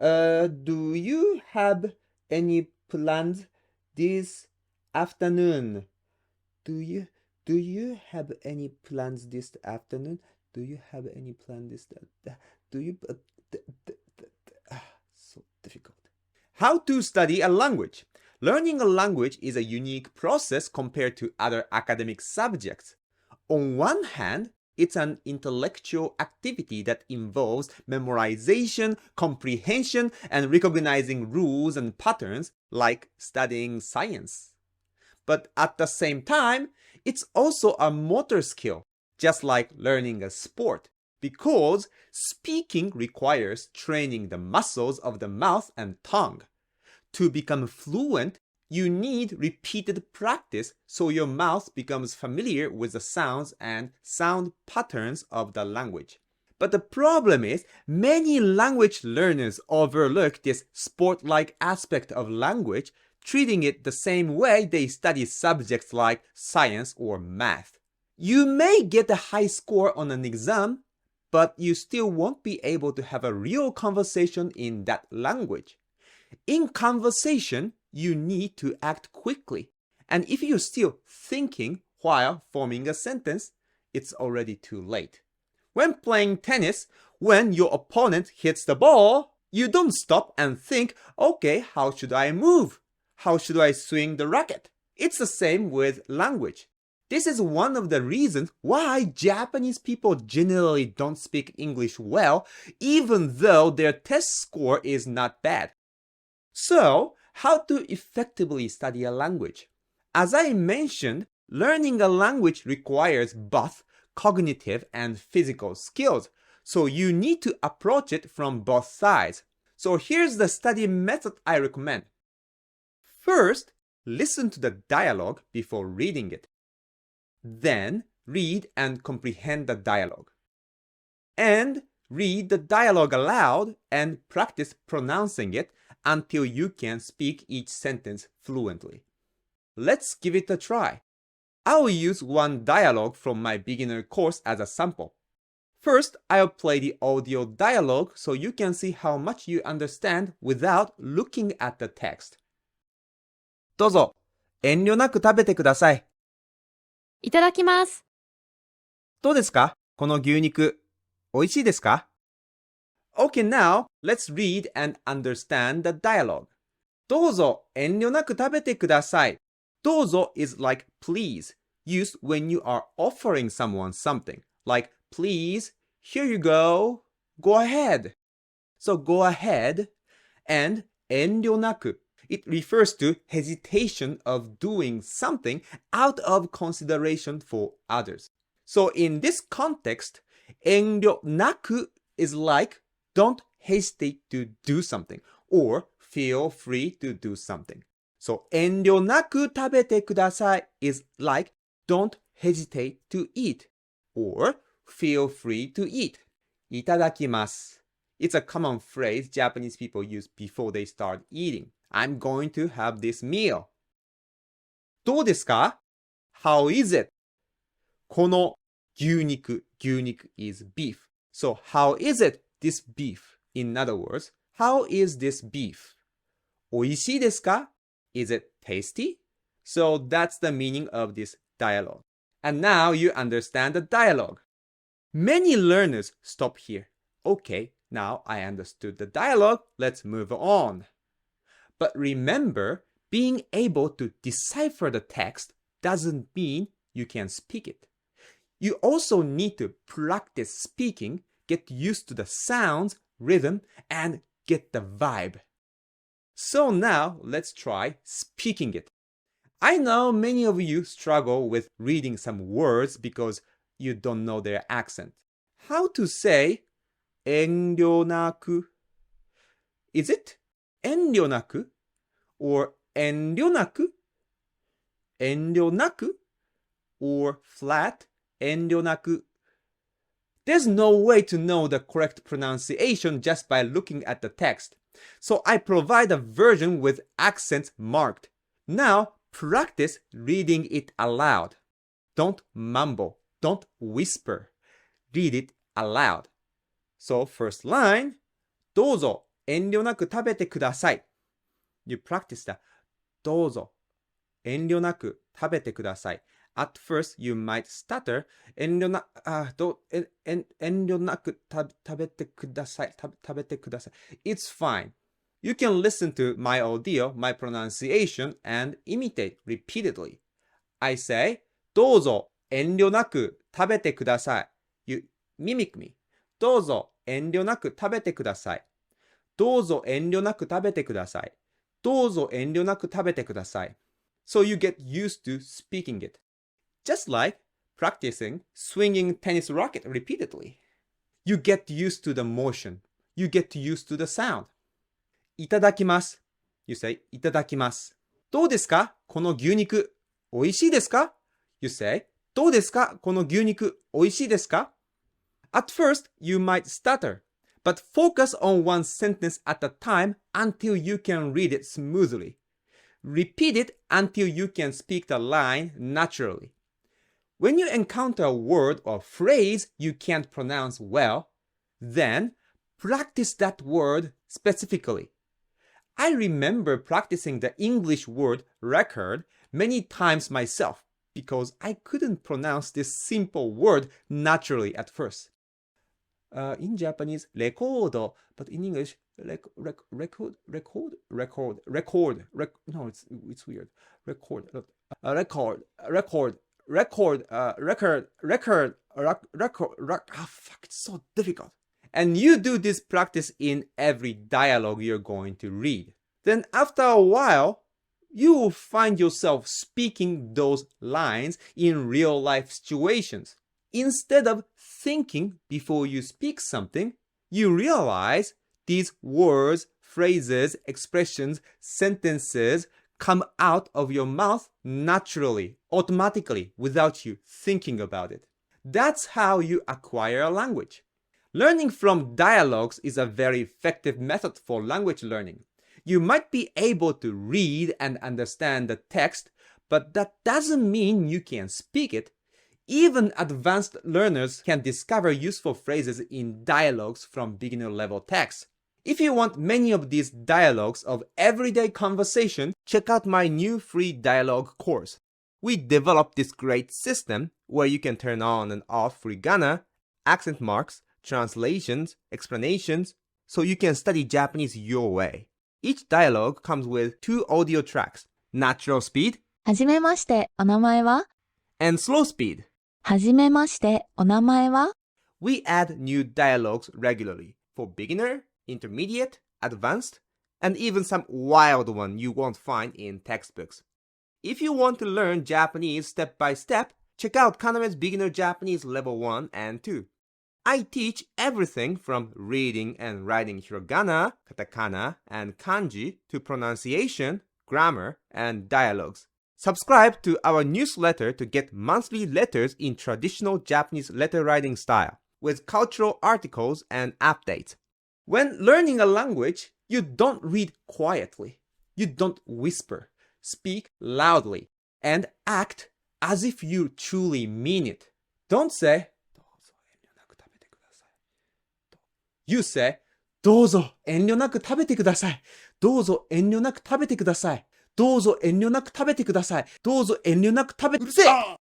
Do you have any plans this afternoon? Do you have any plans this afternoon? Do you have any plan this do you so difficult. How to study a language. Learning a language is a unique process compared to other academic subjects. On one hand, it's an intellectual activity that involves memorization, comprehension, and recognizing rules and patterns like studying science. But at the same time, it's also a motor skill, just like learning a sport, because speaking requires training the muscles of the mouth and tongue. To become fluent, you need repeated practice so your mouth becomes familiar with the sounds and sound patterns of the language. But the problem is, many language learners overlook this sport-like aspect of language, treating it the same way they study subjects like science or math. You may get a high score on an exam, but you still won't be able to have a real conversation in that language. In conversation, you need to act quickly. And if you're still thinking while forming a sentence, it's already too late. When playing tennis, when your opponent hits the ball, you don't stop and think, okay, how should I move? How should I swing the racket? It's the same with language. This is one of the reasons why Japanese people generally don't speak English well, even though their test score is not bad. So, how to effectively study a language? As I mentioned, learning a language requires both cognitive and physical skills, so you need to approach it from both sides. So here's the study method I recommend. First, listen to the dialogue before reading it. Then, read and comprehend the dialogue. And read the dialogue aloud and practice pronouncing it until you can speak each sentence fluently. Let's give it a try. I'll use one dialogue from my beginner course as a sample. First, I'll play the audio dialogue so you can see how much you understand without looking at the text. どうぞ、遠慮なく食べてください。いただきます。どうですか？この牛肉、美味しいですか？ Okay, now let's read and understand the dialogue. どうぞ遠慮なく食べてください。どうぞ is like please, used when you are offering someone something. Like please, here you go, go ahead. So go ahead. And 遠慮なく, it refers to hesitation of doing something out of consideration for others. So in this context, 遠慮なく is like don't hesitate to do something or feel free to do something. So 遠慮なく食べてください is like don't hesitate to eat or feel free to eat. いただきます. It's a common phrase Japanese people use before they start eating. I'm going to have this meal. どうですか? How is it? この牛肉 is beef. So how is it this beef? In other words, how is this beef? おいしいですか? Is it tasty? So that's the meaning of this dialogue. And now you understand the dialogue. Many learners stop here. Okay, now I understood the dialogue. Let's move on. But remember, being able to decipher the text doesn't mean you can speak it. You also need to practice speaking, get used to the sounds, rhythm, and get the vibe. So now let's try speaking it. I know many of you struggle with reading some words because you don't know their accent. How to say 遠慮なく? Is it 遠慮なく or 遠慮なく? 遠慮なく or flat 遠慮なく? There's no way to know the correct pronunciation just by looking at the text. So I provide a version with accents marked. Now practice reading it aloud. Don't mumble. Don't whisper. Read it aloud. So first line, どうぞ遠慮なく食べてください。You practice that. どうぞ。遠慮なく食べてください。At first, you might stutter. 遠慮な、遠慮なく食べてください。食べてください。It's fine. You can listen to my audio, my pronunciation, and imitate repeatedly. I say, どうぞ遠慮なく食べてください。You mimic me. どうぞ遠慮なく食べてください。どうぞ遠慮なく食べてください。どうぞ遠慮なく食べてください。So you get used to speaking it. Just like practicing swinging tennis racket repeatedly. You get used to the motion. You get used to the sound. いただきます。You say, いただきます。どうですかこの牛肉。おいしいですか ?You say, どうですかこの牛肉。おいしいですか At first, you might stutter, but focus on one sentence at a time until you can read it smoothly. Repeat it until you can speak the line naturally. When you encounter a word or phrase you can't pronounce well, then practice that word specifically. I remember practicing the English word record many times myself because I couldn't pronounce this simple word naturally at first. In Japanese, record, but in English, record. No, it's weird. Record. Fuck, it's so difficult. And you do this practice in every dialogue you're going to read. Then after a while, you will find yourself speaking those lines in real life situations. Instead of thinking before you speak something, you realize these words, phrases, expressions, sentences come out of your mouth naturally, automatically, without you thinking about it. That's how you acquire a language. Learning from dialogues is a very effective method for language learning. You might be able to read and understand the text, but that doesn't mean you can speak it. Even advanced learners can discover useful phrases in dialogues from beginner-level texts. If you want many of these dialogues of everyday conversation, check out my new free dialogue course. We developed this great system where you can turn on and off furigana, accent marks, translations, explanations, so you can study Japanese your way. Each dialogue comes with 2 audio tracks, natural speed はじめまして、お名前は and slow speed. はじめまして、お名前は We add new dialogues regularly for beginner, intermediate, advanced, and even some wild one you won't find in textbooks. If you want to learn Japanese step by step, check out Kaname's Beginner Japanese Level 1 and 2. I teach everything from reading and writing hiragana, katakana, and kanji to pronunciation, grammar, and dialogues. Subscribe to our newsletter to get monthly letters in traditional Japanese letter writing style, with cultural articles and updates. When learning a language, you don't read quietly. You don't whisper. Speak loudly and act as if you truly mean it. Don't say, you say, どうぞ遠慮なく食べてください。どうぞ遠慮なく食べてください。どうぞ遠慮なく食べてください。どうぞ遠慮なく食べて、うるせえ